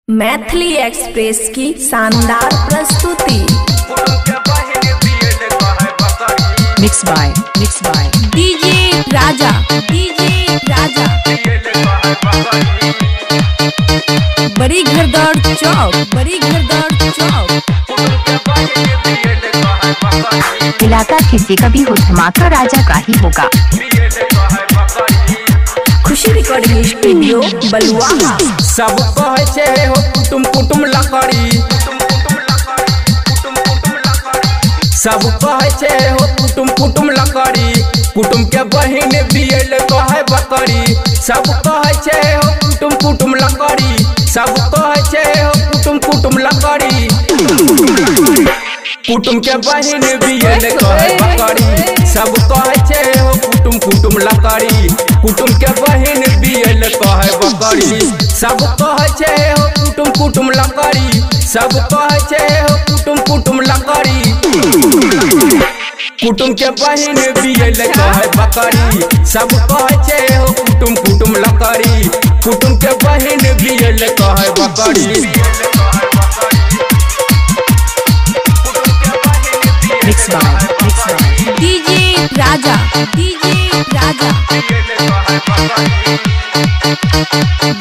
Maithili express की शानदार प्रस्तुति। मिक्स बाय डीजे राजा बड़ी घरदौड़ चौक इलाका किसी का भी हो, धमाका राजा का ही होगा। खुशी रिकॉर्डिंग स्टूडियो बलुआ। सब कहे छे हो कुटुम कुटुम लकड़ी, सब कहे छे हो कुटुम कुटुम लकड़ी, कुटुम के बहिन बियल कहे बकरी। सब कहे छे हो कुटुम कुटुम लकड़ी, सब कहे छे हो कुटुम कुटुम लकड़ी, कुटुम के बहिन बियल कहे बकरी। सब कहे छे हो कुटुम कुटुम लकड़ी, कुटुम के बहिन बियल कहे बकरी। सब कहे छे हो कुटुम कुटुम लकड़ी, सब कहे छे हो कुटुम कुटुम लकड़ी, कुटुम के बहिन बियल कहे बकरी। सब कहे छे हो कुटुम कुटुम लकड़ी, कुटुम के बहिन बियल कहे बकरी। मिक्स बाय डीजे राजा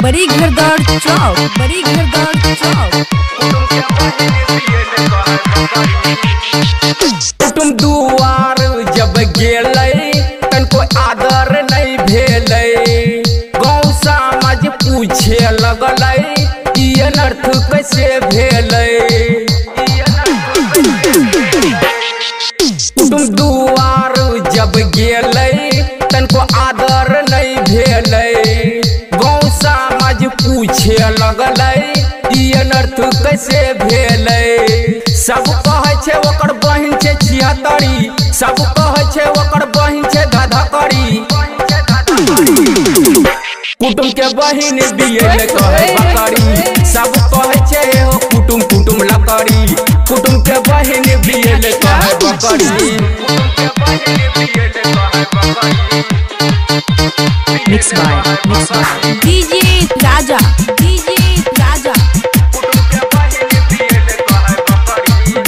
बड़ी घरदौड़ चौक कुटुम दुआर जब गेलै तनको आदर नहीं भेलै, गाँव समाज पूछे लगलै ई अनर्थ कैसे भेलै। कुटुम दुआर जब गेलै तनको आदर नहीं भेलै, गाँव समाज पूछे लगलै ई अनर्थ कैसे भेलै। सब कहे छे ओकर बहिन छे छिहत्तरी, सब कहे छे ओकर बहिन छे धधकरी, कुटुम के बहिन बियल कहे बकरी। सब कहे छे हो कुटुम कुटुम लकड़ी, कुटुम के बहिन बियल कहे बकरी। मिक्स बाय डीजे राजा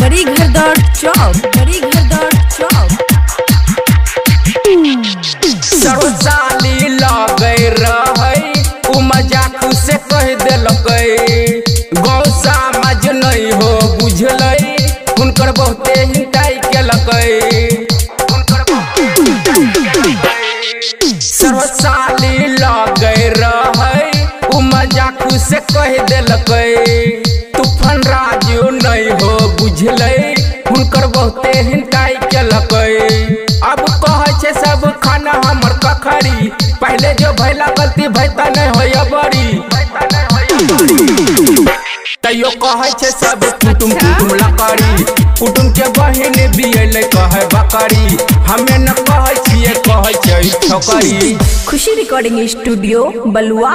बड़ी घरदौड़ चौक सर्वसाली लगे रहे उ मजाक से कह देलकै, गाँव समाज नहीं हो बुझलै हुनकर बहुते हिंटाई केलकै। सर्वसाली लगे रहे उ मजाक से कह देलकै, तूफान राजू नहीं हो बुझलै हुनकर बहुते हिंटाई केलकै। अब कहे छे सब खाना हमर कखरी, पहले जो भैला गलती भैता नहीं हो बड़ी, तैयो कहे छे सब कुटुम कुटुम लकड़ी, कुटुम के बहिन बियल कहे बकरी। हमें न कहे छिए कहे छै छोकरी। खुशी रिकॉर्डिंग स्टूडियो बलुआ।